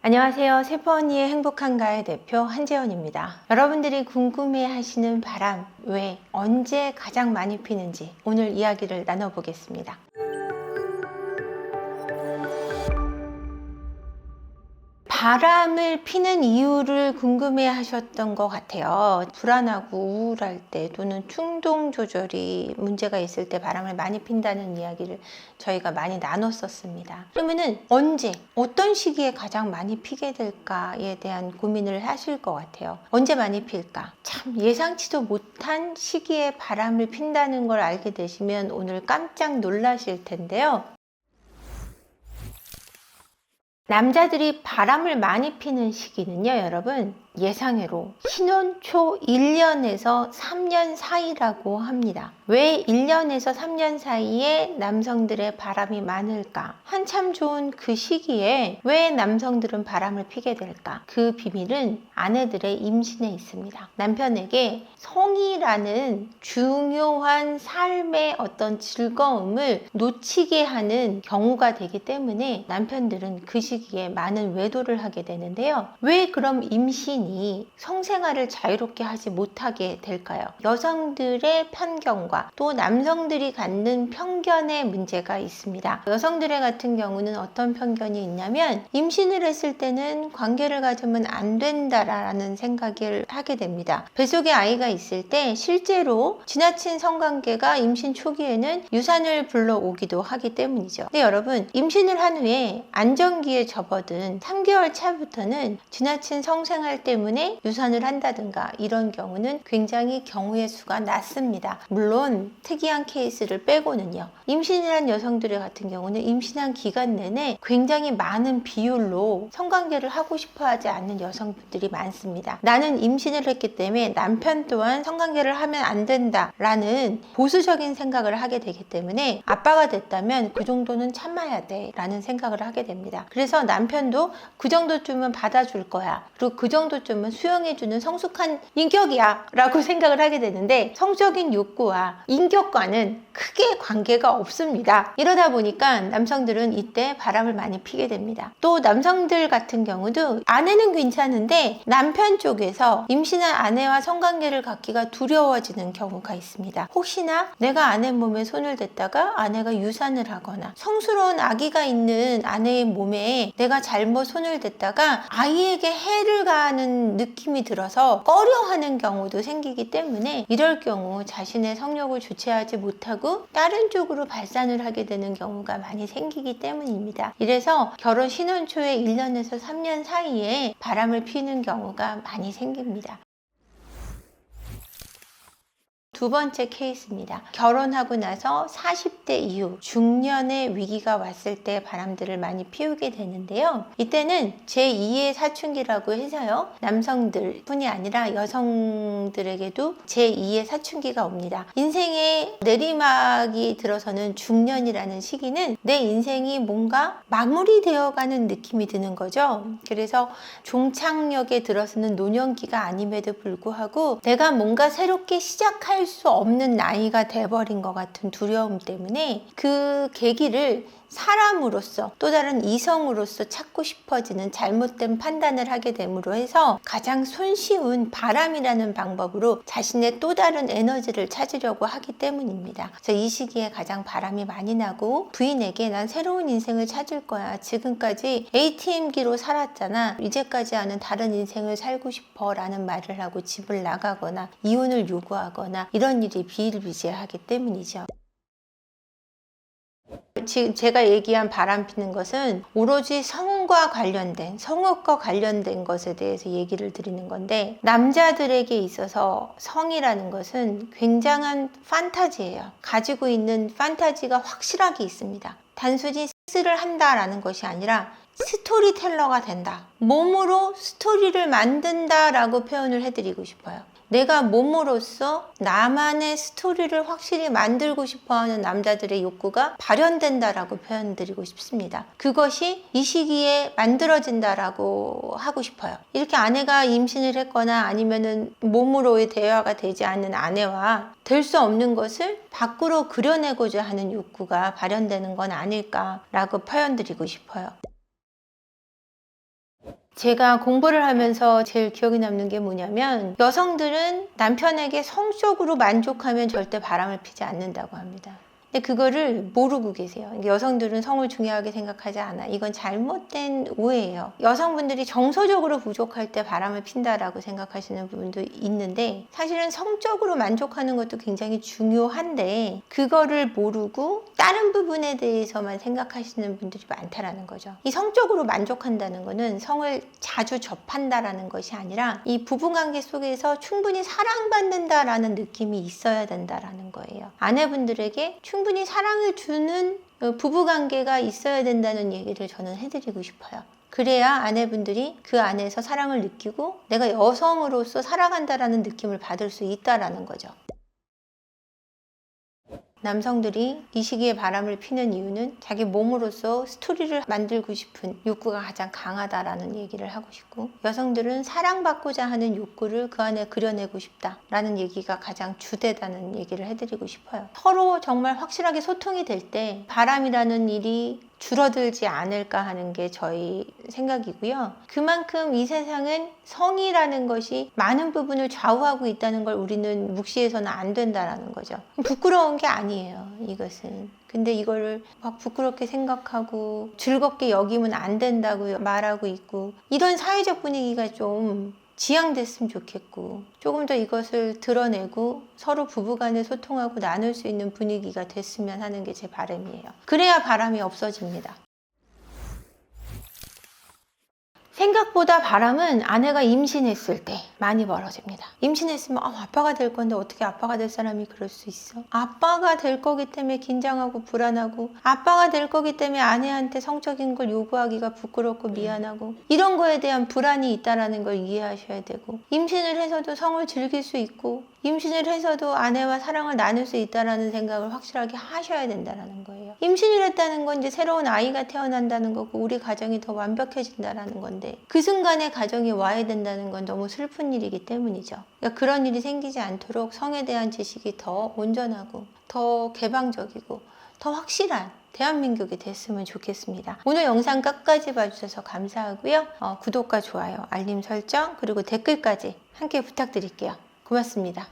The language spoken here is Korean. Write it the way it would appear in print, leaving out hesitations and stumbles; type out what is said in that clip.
안녕하세요. 세포 언니의 행복한 가의 대표 한재원입니다. 여러분들이 궁금해 하시는 바람, 왜, 언제 가장 많이 피는지 오늘 이야기를 나눠보겠습니다. 바람을 피는 이유를 궁금해 하셨던 것 같아요. 불안하고 우울할 때 또는 충동 조절이 문제가 있을 때 바람을 많이 핀다는 이야기를 저희가 많이 나눴었습니다. 그러면은 언제, 어떤 시기에 가장 많이 피게 될까에 대한 고민을 하실 것 같아요. 언제 많이 필까? 참 예상치도 못한 시기에 바람을 핀다는 걸 알게 되시면 오늘 깜짝 놀라실 텐데요. 남자들이 바람을 많이 피는 시기는요, 여러분, 예상외로 신혼 초 1년에서 3년 사이라고 합니다. 왜 1년에서 3년 사이에 남성들의 바람이 많을까? 한참 좋은 그 시기에 왜 남성들은 바람을 피게 될까? 그 비밀은 아내들의 임신에 있습니다. 남편에게 성이라는 중요한 삶의 어떤 즐거움을 놓치게 하는 경우가 되기 때문에 남편들은 그 시기에 많은 외도를 하게 되는데요. 왜 그럼 임신이 성생활을 자유롭게 하지 못하게 될까요? 여성들의 편견과 또 남성들이 갖는 편견의 문제가 있습니다. 여성들의 같은 경우는 어떤 편견이 있냐면 임신을 했을 때는 관계를 가지면 안 된다라는 생각을 하게 됩니다. 뱃속에 아이가 있을 때 실제로 지나친 성관계가 임신 초기에는 유산을 불러오기도 하기 때문이죠. 근데 여러분, 임신을 한 후에 안정기에 접어든 3개월 차부터는 지나친 성생활 때문에 유산을 한다든가 이런 경우는 굉장히 경우의 수가 낮습니다. 물론 특이한 케이스를 빼고는요. 임신을 한 여성들 같은 경우는 임신한 기간 내내 굉장히 많은 비율로 성관계를 하고 싶어 하지 않는 여성분들이 많습니다. 나는 임신을 했기 때문에 남편 또한 성관계를 하면 안 된다라는 보수적인 생각을 하게 되기 때문에 아빠가 됐다면 그 정도는 참아야 돼 라는 생각을 하게 됩니다. 그래서 남편도 그 정도쯤은 받아줄 거야. 그리고 그 정도쯤은 수용해주는 성숙한 인격이야 라고 생각을 하게 되는데 성적인 욕구와 인격과는 크게 관계가 없습니다. 이러다 보니까 남성들은 이때 바람을 많이 피게 됩니다. 또 남성들 같은 경우도 아내는 괜찮은데 남편 쪽에서 임신한 아내와 성관계를 갖기가 두려워지는 경우가 있습니다. 혹시나 내가 아내 몸에 손을 댔다가 아내가 유산을 하거나 성스러운 아기가 있는 아내의 몸에 내가 잘못 손을 댔다가 아이에게 해를 가하는 느낌이 들어서 꺼려하는 경우도 생기기 때문에 이럴 경우 자신의 성욕을 주체하지 못하고 다른 쪽으로 발산을 하게 되는 경우가 많이 생기기 때문입니다. 이래서 결혼 신혼 초에 1년에서 3년 사이에 바람을 피는 경우가 많이 생깁니다. 두 번째 케이스입니다. 결혼하고 나서 40대 이후 중년의 위기가 왔을 때 바람들을 많이 피우게 되는데요. 이때는 제2의 사춘기라고 해서요. 남성들 뿐이 아니라 여성들에게도 제2의 사춘기가 옵니다. 인생의 내리막이 들어서는 중년이라는 시기는 내 인생이 뭔가 마무리되어가는 느낌이 드는 거죠. 그래서 종착역에 들어서는 노년기가 아님에도 불구하고 내가 뭔가 새롭게 시작할 수 없는 나이가 돼버린 것 같은 두려움 때문에 그 계기를 사람으로서 또 다른 이성으로서 찾고 싶어지는 잘못된 판단을 하게 됨으로 해서 가장 손쉬운 바람이라는 방법으로 자신의 또 다른 에너지를 찾으려고 하기 때문입니다. 그래서 이 시기에 가장 바람이 많이 나고 부인에게 난 새로운 인생을 찾을 거야. 지금까지 ATM기로 살았잖아. 이제까지 하는 다른 인생을 살고 싶어 라는 말을 하고 집을 나가거나 이혼을 요구하거나 이런 일이 비일비재하기 때문이죠. 지금 제가 얘기한 바람 피는 것은 오로지 성과 관련된, 성욕과 관련된 것에 대해서 얘기를 드리는 건데 남자들에게 있어서 성이라는 것은 굉장한 판타지예요. 가지고 있는 판타지가 확실하게 있습니다. 단순히 섹스를 한다라는 것이 아니라 스토리텔러가 된다. 몸으로 스토리를 만든다라고 표현을 해드리고 싶어요. 내가 몸으로써 나만의 스토리를 확실히 만들고 싶어하는 남자들의 욕구가 발현된다라고 표현드리고 싶습니다. 그것이 이 시기에 만들어진다라고 하고 싶어요. 이렇게 아내가 임신을 했거나 아니면은 몸으로의 대화가 되지 않는 아내와 될 수 없는 것을 밖으로 그려내고자 하는 욕구가 발현되는 건 아닐까라고 표현드리고 싶어요. 제가 공부를 하면서 제일 기억에 남는 게 뭐냐면 여성들은 남편에게 성적으로 만족하면 절대 바람을 피지 않는다고 합니다. 근데 그거를 모르고 계세요. 여성들은 성을 중요하게 생각하지 않아. 이건 잘못된 오해예요. 여성분들이 정서적으로 부족할 때 바람을 핀다라고 생각하시는 부분도 있는데 사실은 성적으로 만족하는 것도 굉장히 중요한데 그거를 모르고 다른 부분에 대해서만 생각하시는 분들이 많다라는 거죠. 이 성적으로 만족한다는 거는 성을 자주 접한다라는 것이 아니라 이 부부관계 속에서 충분히 사랑받는다라는 느낌이 있어야 된다라는 거예요. 아내분들에게 충분히 사랑을 주는 부부관계가 있어야 된다는 얘기를 저는 해드리고 싶어요. 그래야 아내분들이 그 안에서 사랑을 느끼고 내가 여성으로서 살아간다라는 느낌을 받을 수 있다라는 거죠. 남성들이 이 시기에 바람을 피는 이유는 자기 몸으로서 스토리를 만들고 싶은 욕구가 가장 강하다라는 얘기를 하고 싶고, 여성들은 사랑받고자 하는 욕구를 그 안에 그려내고 싶다라는 얘기가 가장 주되다는 얘기를 해드리고 싶어요. 서로 정말 확실하게 소통이 될 때 바람이라는 일이 줄어들지 않을까 하는 게 저희 생각이고요. 그만큼 이 세상은 성이라는 것이 많은 부분을 좌우하고 있다는 걸 우리는 묵시해서는 안 된다라는 거죠. 부끄러운 게 아니에요, 이것은. 근데 이거를 막 부끄럽게 생각하고 즐겁게 여기면 안 된다고 말하고 있고, 이런 사회적 분위기가 좀 지양됐으면 좋겠고, 조금 더 이것을 드러내고 서로 부부간에 소통하고 나눌 수 있는 분위기가 됐으면 하는 게 제 바람이에요. 그래야 바람이 없어집니다. 생각보다 바람은 아내가 임신했을 때 많이 벌어집니다. 임신했으면 아빠가 될 건데 어떻게 아빠가 될 사람이 그럴 수 있어? 아빠가 될 거기 때문에 긴장하고 불안하고, 아빠가 될 거기 때문에 아내한테 성적인 걸 요구하기가 부끄럽고 미안하고, 이런 거에 대한 불안이 있다는 걸 이해하셔야 되고, 임신을 해서도 성을 즐길 수 있고 임신을 해서도 아내와 사랑을 나눌 수 있다는 생각을 확실하게 하셔야 된다는 거예요. 임신을 했다는 건 이제 새로운 아이가 태어난다는 거고 우리 가정이 더 완벽해진다는 건데, 그 순간에 가정이 와야 된다는 건 너무 슬픈 일이기 때문이죠. 그러니까 그런 일이 생기지 않도록 성에 대한 지식이 더 온전하고 더 개방적이고 더 확실한 대한민국이 됐으면 좋겠습니다. 오늘 영상 끝까지 봐주셔서 감사하고요. 구독과 좋아요, 알림 설정, 그리고 댓글까지 함께 부탁드릴게요. 고맙습니다.